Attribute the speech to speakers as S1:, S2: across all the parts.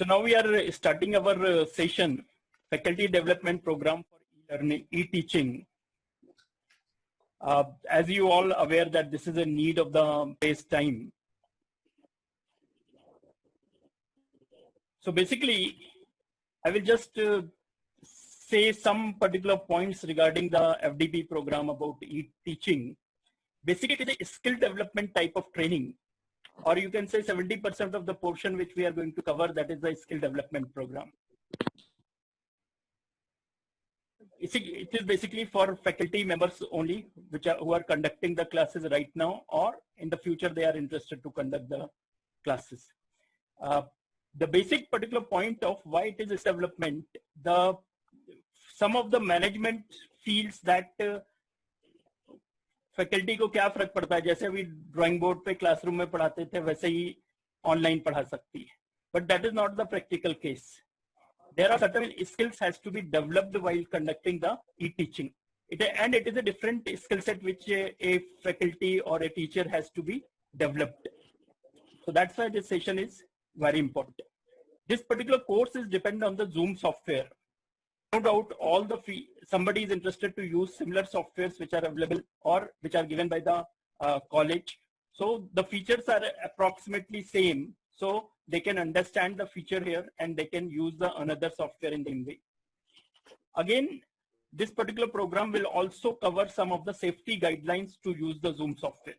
S1: So now we are starting our session, Faculty Development Program for e-learning, e-teaching. As you all aware that this is a need of the base time. So basically, I will just say some particular points regarding the FDP program about e-teaching. Basically, it is a skill development type of training, or you can say 70% of the portion which we are going to cover, that is the skill development program. It is basically for faculty members only, who are conducting the classes right now, or in the future they are interested to conduct the classes. The basic particular point of why it is development, some of the management feels that faculty को क्या फर्क पड़ता है, जैसे अभी drawing board पे classroom में पढ़ाते थे वैसे ही ऑनलाइन पढ़ा सकती है, but that is not the practical case. There are certain skills has to be developed while conducting the e-teaching, and it is a different skill set which a faculty or a teacher has to be developed. So that's why this session is very important. This particular course is dependent on the Zoom software. No doubt all the somebody is interested to use similar softwares which are available or which are given by the college. So the features are approximately same. So they can understand the feature here and they can use the another software in the same way. Again, this particular program will also cover some of the safety guidelines to use the Zoom software.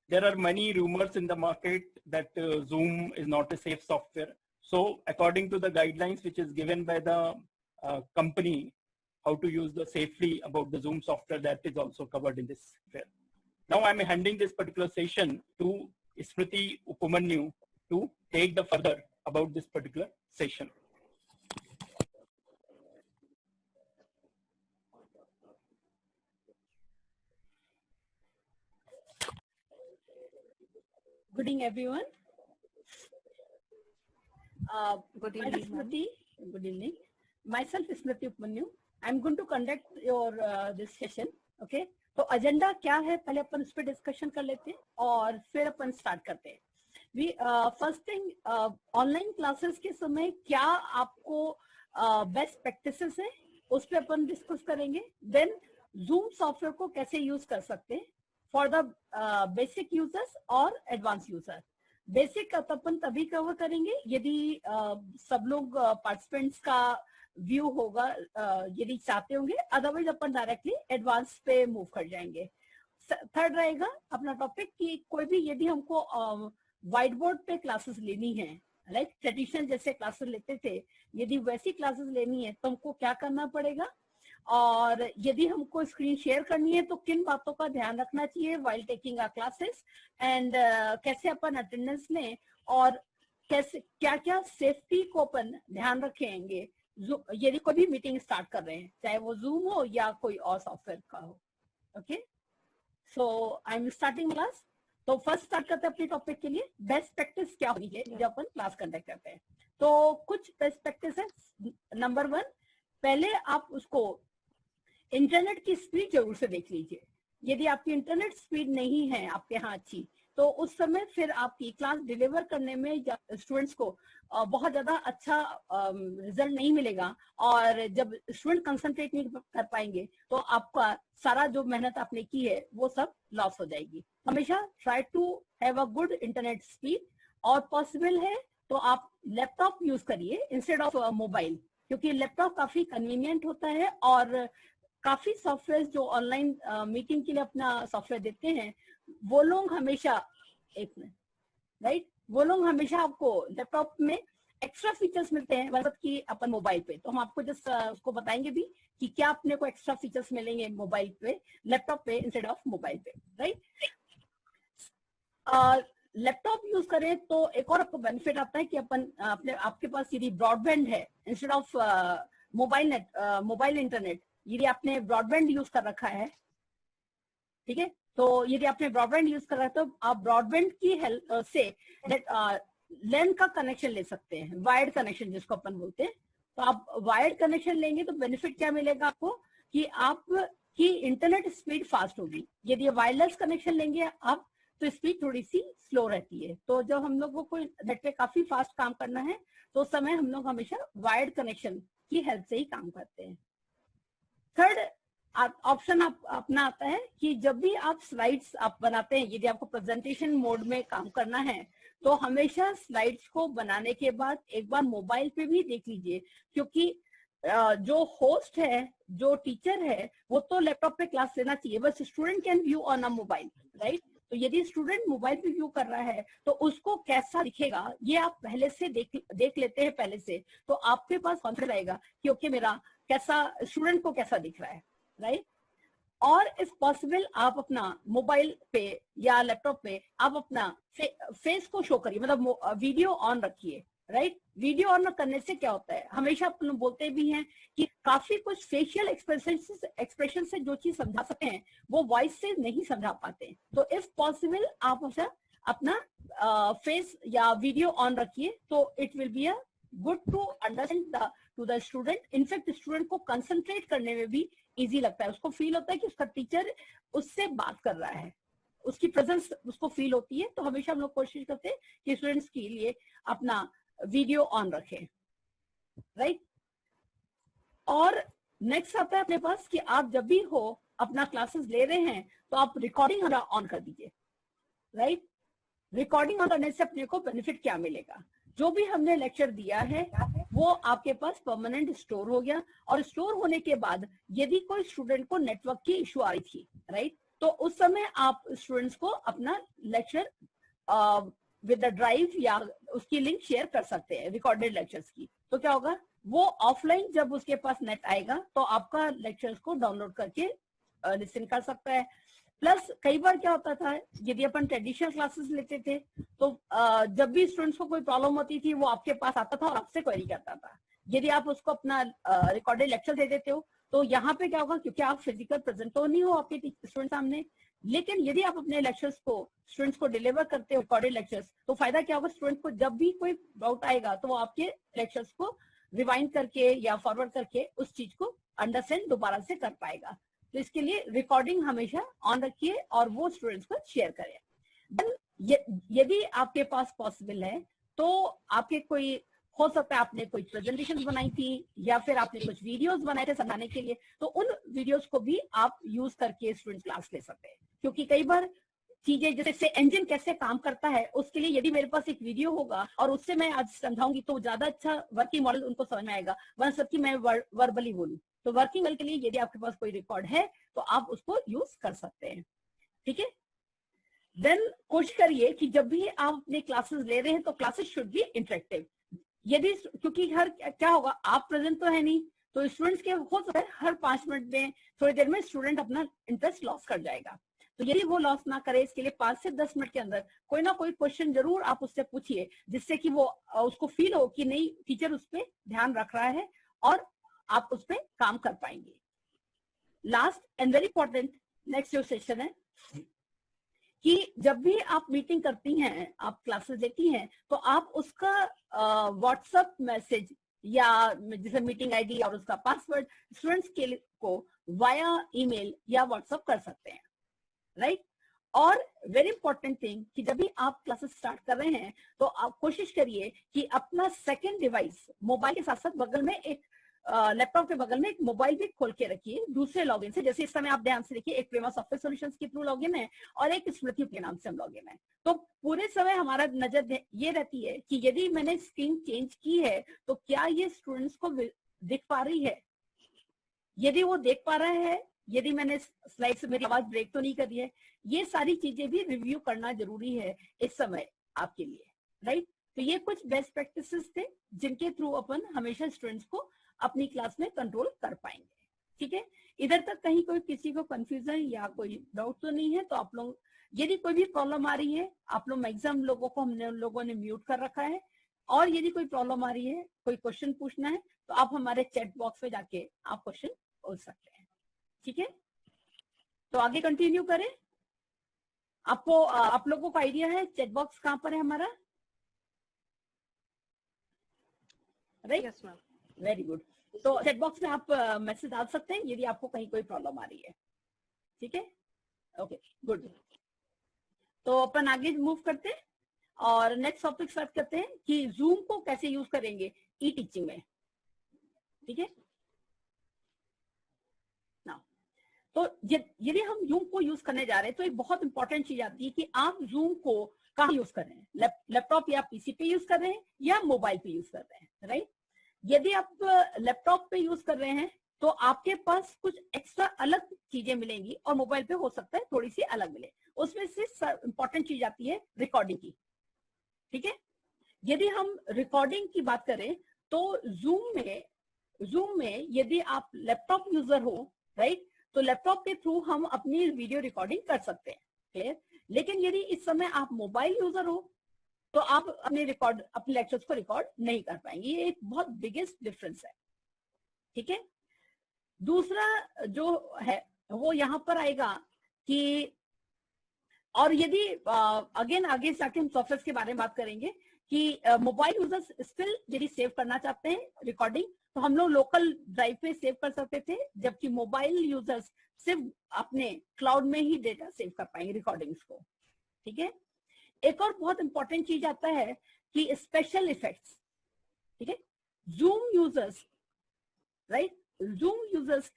S1: There are many rumors in the market that Zoom is not a safe software. So according to the guidelines which is given by the company, how to use the safely about the Zoom software, that is also covered in this fair. Now I'm handing this particular session to Smriti Upamanyu to take the further about this particular session.
S2: Good evening, everyone.
S3: Good evening,
S2: Smriti. Good evening. Myself is Smriti Upamanyu. I'm going to conduct your this session. Okay. तो agenda क्या है पहले अपन उस पर discussion कर लेते हैं और फिर अपन स्टार्ट करते हैं. फर्स्ट थिंग, ऑनलाइन क्लासेस के समय क्या आपको बेस्ट प्रैक्टिसेस है उस पर अपन डिस्कस करेंगे. देन जूम सॉफ्टवेयर को कैसे यूज कर सकते हैं फॉर द बेसिक यूजर्स और एडवांस यूजर. बेसिक का अपन तभी कवर करेंगे यदि सब लोग पार्टिसिपेंट्स का व्यू होगा, यदि चाहते होंगे. अदरवाइज अपन डायरेक्टली एडवांस पे मूव कर जाएंगे. थर्ड रहेगा अपना टॉपिक कि कोई भी यदि हमको व्हाइट बोर्ड पे क्लासेस लेनी है, लाइक ट्रेडिशनल जैसे क्लासेस लेते थे, यदि वैसी क्लासेस लेनी है तो हमको क्या करना पड़ेगा, और यदि हमको स्क्रीन शेयर करनी है तो किन बातों का ध्यान रखना चाहिए while taking our classes, and कैसे अपन अटेंडेंस लें और कैसे क्या क्या सेफ्टी को अपन ध्यान रखेंगे यदि कोई भी मीटिंग स्टार्ट कर रहे हैं, चाहे वो जूम हो या कोई और सॉफ्टवेयर का हो. Okay, so I am starting class. तो फर्स्ट स्टार्ट करते हैं अपने टॉपिक के लिए, बेस्ट प्रैक्टिस क्या होनी है जब अपन क्लास कंडक्ट करते हैं. तो कुछ बेस्ट प्रैक्टिस है. नंबर 1, पहले आप उसको इंटरनेट की स्पीड जरूर से देख लीजिए. यदि आपकी इंटरनेट स्पीड नहीं है आपके यहाँ अच्छी, तो उस समय फिर आपकी क्लास डिलीवर करने में स्टूडेंट्स को बहुत ज्यादा अच्छा रिजल्ट नहीं मिलेगा, और जब स्टूडेंट कंसंट्रेट नहीं कर पाएंगे तो आपका सारा जो मेहनत आपने की है वो सब लॉस हो जाएगी. हमेशा try to have a good internet speed, और पॉसिबल है तो आप लैपटॉप यूज करिए इंस्टेड ऑफ मोबाइल, क्योंकि लैपटॉप काफी कन्वीनियंट होता है. और काफी सॉफ्टवेयर जो ऑनलाइन मीटिंग के लिए अपना सॉफ्टवेयर देते हैं, वो लोग हमेशा वो लोग हमेशा आपको लैपटॉप में एक्स्ट्रा फीचर्स मिलते हैं मतलब कि अपन मोबाइल पे. तो हम आपको जस्ट उसको बताएंगे भी कि क्या अपने को एक्स्ट्रा फीचर्स मिलेंगे मोबाइल पे, लैपटॉप पे इंस्टेड ऑफ मोबाइल पे. राइट, लैपटॉप यूज करें तो एक और आपको बेनिफिट आता है कि अपन आपके पास यदि ब्रॉडबैंड है इंस्टेड ऑफ मोबाइल इंटरनेट, यदि आपने ब्रॉडबैंड यूज कर रखा है, ठीक है, तो यदि आपने ब्रॉडबैंड यूज कर रहा है तो आप ब्रॉडबैंड की हेल्प से लैन का कनेक्शन ले सकते हैं, वायर्ड कनेक्शन जिसको अपन बोलते हैं. तो आप वायर्ड कनेक्शन लेंगे तो बेनिफिट क्या मिलेगा आपको कि आपकी इंटरनेट स्पीड फास्ट होगी. यदि वायरलेस कनेक्शन लेंगे आप तो स्पीड थोड़ी सी स्लो रहती है। तो जब हम लोग को कोई नेट पे काफी फास्ट काम करना है तो उस समय हम लोग हमेशा वायर्ड कनेक्शन की हेल्प से ही काम करते हैं। थर्ड ऑप्शन आप अपना आता है कि जब भी आप स्लाइड्स आप बनाते हैं, यदि आपको प्रेजेंटेशन मोड में काम करना है तो हमेशा स्लाइड्स को बनाने के बाद एक बार मोबाइल पे भी देख लीजिए, क्योंकि जो होस्ट है, जो टीचर है, वो तो लैपटॉप पे क्लास लेना चाहिए, बस student can view on a mobile, right. तो यदि स्टूडेंट मोबाइल पे व्यू कर रहा है तो उसको कैसा दिखेगा ये आप पहले से देख लेते हैं पहले से, तो आपके पास कॉन्फिडेंस रहेगा कि ओके मेरा कैसा स्टूडेंट को कैसा दिख रहा है, राइट। और इफ पॉसिबल आप अपना मोबाइल पे या लैपटॉप पे आप अपना फेस को शो करिए, मतलब वीडियो ऑन रखिए, राइट। वीडियो ऑन करने से क्या होता है, हमेशा अपन बोलते भी हैं कि काफी कुछ फेशियल एक्सप्रेशन से जो चीज समझा सकते हैं वो वॉइस से नहीं समझा पाते। तो इफ पॉसिबल आप अपना फेस या वीडियो ऑन रखिए, तो it will be a good to understand to the student. In fact student को कंसंट्रेट करने में भी इजी लगता है, उसको फील होता है कि उसका टीचर उससे बात कर रहा है, उसकी प्रेजेंस उसको फील होती है। तो हमेशा हम लोग कोशिश करते हैं कि स्टूडेंट्स के लिए अपना वीडियो ऑन रखें, राइट। और नेक्स्ट आता है अपने पास कि आप जब भी हो अपना क्लासेस ले रहे हैं तो आप रिकॉर्डिंग ऑन कर दीजिए, राइट। रिकॉर्डिंग ऑन करने से अपने को बेनिफिट क्या मिलेगा, जो भी हमने लेक्चर दिया है वो आपके पास परमानेंट स्टोर हो गया, और स्टोर होने के बाद यदि कोई स्टूडेंट को नेटवर्क की इश्यू आ रही थी, राइट, तो उस समय आप स्टूडेंट्स को अपना लेक्चर विद द ड्राइव या उसकी लिंक शेयर कर सकते हैं रिकॉर्डेड लेक्चर्स की। तो क्या होगा, वो ऑफलाइन जब उसके पास नेट आएगा तो आपका लेक्चर्स को डाउनलोड करके लिसन कर सकता है। प्लस कई बार क्या होता था, यदि अपन ट्रेडिशनल क्लासेस लेते थे तो जब भी स्टूडेंट्स को कोई प्रॉब्लम होती थी वो आपके पास आता था और आपसे क्वेरी करता था। यदि आप उसको अपना रिकॉर्डेड लेक्चर दे देते हो तो यहाँ पे क्या होगा, क्योंकि आप फिजिकल प्रेजेंट तो नहीं हो आपके स्टूडेंट सामने, लेकिन यदि आप अपने लेक्चर्स को स्टूडेंट्स को डिलीवर करते हो रिकॉर्डेड लेक्चर्स, तो फायदा क्या होगा, स्टूडेंट को जब भी कोई डाउट आएगा तो वो आपके लेक्चर्स को रिवाइंड करके या फॉरवर्ड करके उस चीज को अंडरस्टैंड दोबारा से कर पाएगा। तो इसके लिए रिकॉर्डिंग हमेशा ऑन रखिए और वो स्टूडेंट्स को शेयर करें। यदि आपके पास पॉसिबल है तो आपके कोई हो सकता है आपने कोई प्रेजेंटेशन बनाई थी या फिर आपने कुछ वीडियोस बनाए थे समझाने के लिए, तो उन वीडियोस को भी आप यूज करके स्टूडेंट क्लास ले सकते हैं। क्योंकि कई बार चीजें जैसे इंजन कैसे काम करता है उसके लिए यदि मेरे पास एक वीडियो होगा और उससे मैं आज समझाऊंगी तो ज्यादा अच्छा वर्किंग मॉडल उनको समझ में आएगा, वरना सबकी मैं वर्बली बोलूं। तो वर्किंग मॉडल के लिए यदि आपके पास कोई रिकॉर्ड है तो आप उसको यूज कर सकते हैं, ठीक है। देन कोशिश करिए कि जब भी आप अपने क्लासेस ले रहे हैं तो क्लासेस शुड बी इंटरेक्टिव। यदि क्योंकि हर क्या होगा, आप प्रेजेंट तो है नहीं, तो स्टूडेंट्स के हो सकता है हर 5 मिनट में थोड़ी देर में स्टूडेंट अपना इंटरेस्ट लॉस कर जाएगा। तो यदि वो लॉस ना करे, इसके लिए 5 से 10 मिनट के अंदर कोई ना कोई क्वेश्चन जरूर आप उससे पूछिए, जिससे कि वो उसको फील हो कि नहीं टीचर उस पर ध्यान रख रहा है और आप उस पर काम कर पाएंगे। Last and very important next जो सेशन है कि जब भी आप मीटिंग करती हैं, आप क्लासेस लेती हैं, तो आप उसका व्हाट्सएप मैसेज या जैसे मीटिंग आईडी और उसका पासवर्ड स्टूडेंट्स के को वाया ईमेल या व्हाट्सएप कर सकते हैं, राइट। और वेरी इंपॉर्टेंट थिंग कि जब भी आप क्लासेस स्टार्ट कर रहे हैं तो आप कोशिश करिए कि अपना सेकंड डिवाइस मोबाइल के साथ साथ बगल में एक लैपटॉप के बगल में एक मोबाइल भी खोल के रखिए दूसरे लॉगिन से। जैसे इस समय आप ध्यान से देखिए, एक प्रेमा सॉफ्टवेयर सॉल्यूशंस के थ्रू लॉगिन है और एक स्मृति के नाम से हम लॉगिन है। तो पूरे समय हमारा नजर ये रहती है कि यदि मैंने स्क्रीन चेंज की है तो क्या ये स्टूडेंट्स को दिख पा रही है। यदि वो देख पा रहे हैं, यदि मैंने स्लाइड से मेरी आवाज ब्रेक तो नहीं करी है, ये सारी चीजें भी रिव्यू करना जरूरी है इस समय आपके लिए, राइट। तो ये कुछ बेस्ट प्रैक्टिसेस थे जिनके थ्रू अपन हमेशा स्टूडेंट्स को अपनी क्लास में कंट्रोल कर पाएंगे, ठीक है। इधर तक कहीं कोई किसी को कंफ्यूजन या कोई डाउट तो नहीं है? तो आप लोग यदि कोई भी प्रॉब्लम आ रही है, आप लोग मैक्सिमम लोगों को हमने उन लोगों ने म्यूट कर रखा है, और यदि कोई प्रॉब्लम आ रही है, कोई क्वेश्चन पूछना है तो आप हमारे चैट बॉक्स में जाके आप क्वेश्चन पूछ सकते हैं, ठीक है। तो आगे कंटिन्यू करें। आपको आप लोगों को आइडिया है चैट बॉक्स कहाँ पर है हमारा, right?
S3: Yes ma'am.
S2: Very good. तो चैट बॉक्स में आप मैसेज डाल सकते हैं यदि आपको कहीं कोई प्रॉब्लम आ रही है, ठीक है। Okay good. तो अपन आगे मूव करते हैं और नेक्स्ट टॉपिक स्टार्ट करते हैं कि जूम को कैसे यूज करेंगे ई टीचिंग में। ठीक है ना। तो यदि हम जूम को यूज करने जा रहे हैं तो एक बहुत इंपॉर्टेंट चीज आती है कि आप जूम को कहाँ यूज कर रहे हैं, लैपटॉप या पीसी पे यूज कर रहे हैं या मोबाइल पे यूज कर रहे हैं, राइट। यदि आप लैपटॉप पे यूज कर रहे हैं तो आपके पास कुछ एक्स्ट्रा अलग चीजें मिलेंगी और मोबाइल पे हो सकता है थोड़ी सी अलग मिले। उसमें से इंपॉर्टेंट चीज आती है रिकॉर्डिंग की। ठीक है, यदि हम रिकॉर्डिंग की बात करें तो जूम में यदि आप लैपटॉप यूजर हो, राइट, तो लैपटॉप के थ्रू हम अपनी वीडियो रिकॉर्डिंग कर सकते हैं, क्लियर। लेकिन यदि इस समय आप मोबाइल यूजर हो तो आप अपने लेक्चर्स को रिकॉर्ड नहीं कर पाएंगे। ये एक बहुत बिगेस्ट डिफरेंस है। ठीक है, दूसरा जो है वो यहाँ पर आएगा कि, और यदि अगेन आगे जाके हम सॉफ्टवेयर के बारे में बात करेंगे कि मोबाइल यूजर्स स्टिल यदि सेव करना चाहते हैं रिकॉर्डिंग तो हम लोग लोकल ड्राइव पे सेव कर सकते थे, जबकि मोबाइल यूजर्स सिर्फ अपने क्लाउड में ही डेटा सेव कर पाएंगे रिकॉर्डिंग्स को। ठीक है, एक और बहुत इंपॉर्टेंट चीज आता है कि स्पेशल इफेक्ट्स। ठीक है, zoom users, right, zoom users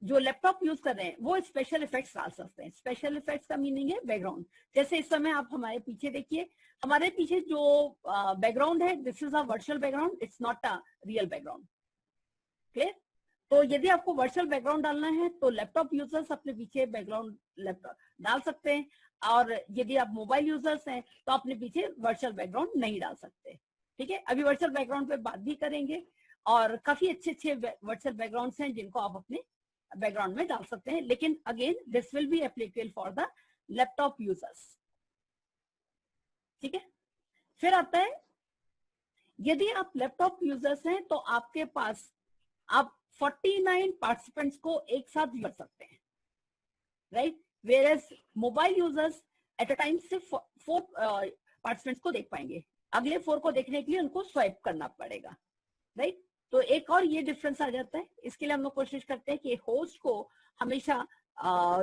S2: जो लैपटॉप यूज कर रहे हैं वो स्पेशल इफेक्ट्स डाल सकते हैं। स्पेशल इफेक्ट्स का मीनिंग है बैकग्राउंड। जैसे इस समय आप हमारे पीछे देखिए, हमारे पीछे जो बैकग्राउंड है this is a virtual background, it's not a real background, clear. तो यदि आपको वर्चुअल बैकग्राउंड डालना है तो लैपटॉप यूजर्स अपने पीछे बैकग्राउंड लैपटॉप डाल सकते हैं, और यदि आप मोबाइल यूजर्स हैं तो अपने पीछे वर्चुअल बैकग्राउंड नहीं डाल सकते। ठीक है, अभी वर्चुअल बैकग्राउंड पे बात भी करेंगे और काफी अच्छे वर्चुअल बैकग्राउंड्स हैं जिनको आप अपने बैकग्राउंड में डाल सकते हैं, लेकिन again this will be applicable for the laptop users. ठीक है, फिर आता है यदि आप लैपटॉप यूजर्स हैं तो आपके पास आप 49 पार्टिसिपेंट्स को एक साथ कर सकते हैं, right, whereas mobile users at a time सिर्फ 4 पार्टिसिपेंट्स को देख पाएंगे, अगले 4 को देखने के लिए उनको स्वाइप करना पड़ेगा, राइट। तो एक और ये डिफरेंस आ जाता है। इसके लिए हम लोग कोशिश करते हैं कि होस्ट को हमेशा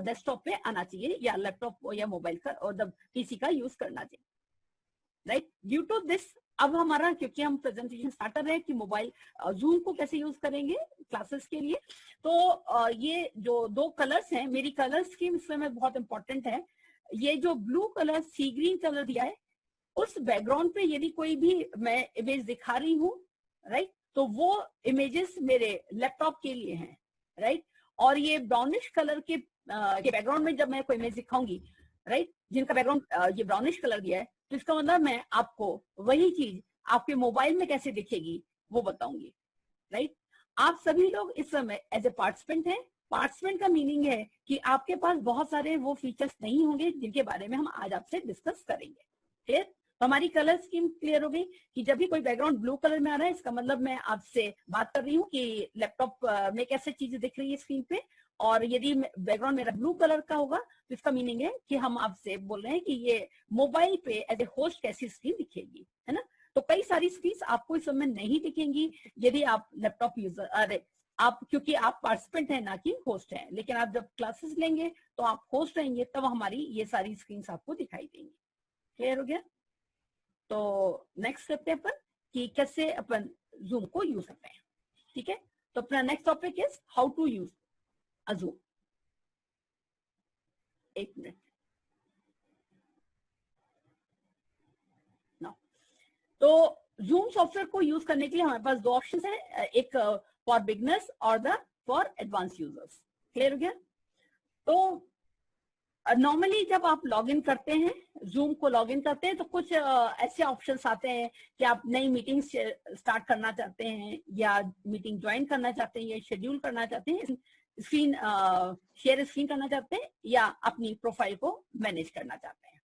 S2: डेस्कटॉप पे आना चाहिए या लैपटॉप या मोबाइल का और पीसी का यूज करना चाहिए, राइट। ड्यू टू दिस अब हमारा, क्योंकि हम प्रेजेंटेशन स्टार्ट कर रहे हैं कि मोबाइल जूम को कैसे यूज करेंगे क्लासेस के लिए, तो ये जो 2 कलर्स हैं, मेरी कलर स्कीम इसमें बहुत इंपॉर्टेंट है। ये जो ब्लू कलर सी ग्रीन कलर दिया है उस बैकग्राउंड पे यदि कोई भी मैं इमेज दिखा रही हूँ, राइट, तो वो इमेजेस मेरे लैपटॉप के लिए हैं, राइट। और ये ब्राउनिश कलर के बैकग्राउंड में जब मैं कोई इमेज दिखाऊंगी, राइट, जिनका बैकग्राउंड ये ब्राउनिश कलर दिया है, तो इसका मतलब मैं आपको वही चीज आपके मोबाइल में कैसे दिखेगी वो बताऊंगी, राइट। आप सभी लोग इस समय एज ए पार्टिसिपेंट हैं। पार्टिसिपेंट का मीनिंग है कि आपके पास बहुत सारे वो फीचर्स नहीं होंगे जिनके बारे में हम आज आपसे डिस्कस करेंगे, क्लियर। तो हमारी कलर स्कीम क्लियर हो गई कि जब भी कोई बैकग्राउंड ब्लू कलर में आ रहा है इसका मतलब मैं आपसे बात कर रही हूँ कि लैपटॉप में कैसे चीजें दिख रही है स्क्रीन पे, और यदि बैकग्राउंड मेरा ब्लू कलर का होगा तो इसका मीनिंग है कि हम आपसे बोल रहे हैं कि ये मोबाइल पे एज ए होस्ट कैसी स्क्रीन दिखेगी, है ना। तो कई सारी स्क्रीन आपको इस समय नहीं दिखेंगी यदि आप लैपटॉप यूजर, अरे आप, क्योंकि आप पार्टिसिपेंट हैं ना कि होस्ट हैं, लेकिन आप जब क्लासेस लेंगे तो आप होस्ट रहेंगे तब हमारी ये सारी स्क्रीन आपको दिखाई देंगी। क्लियर हो गया। तो नेक्स्ट करते हैं अपन कि कैसे अपन जूम को यूज करते हैं। ठीक है, तो अपना next topic is how to use a Zoom. एक मिनट ना। तो जूम सॉफ्टवेयर को यूज करने के लिए हमारे पास 2 ऑप्शंस हैं, एक फॉर बिगनर्स और the for advance users. Clear हो गया। तो नॉर्मली जब आप लॉगिन करते हैं, जूम को लॉगिन करते हैं, तो कुछ ऐसे ऑप्शंस आते हैं कि आप नई मीटिंग स्टार्ट करना चाहते हैं या मीटिंग ज्वाइन करना चाहते हैं या शेड्यूल करना चाहते हैं, स्क्रीन शेयर स्क्रीन करना चाहते हैं या अपनी प्रोफाइल को मैनेज करना चाहते हैं।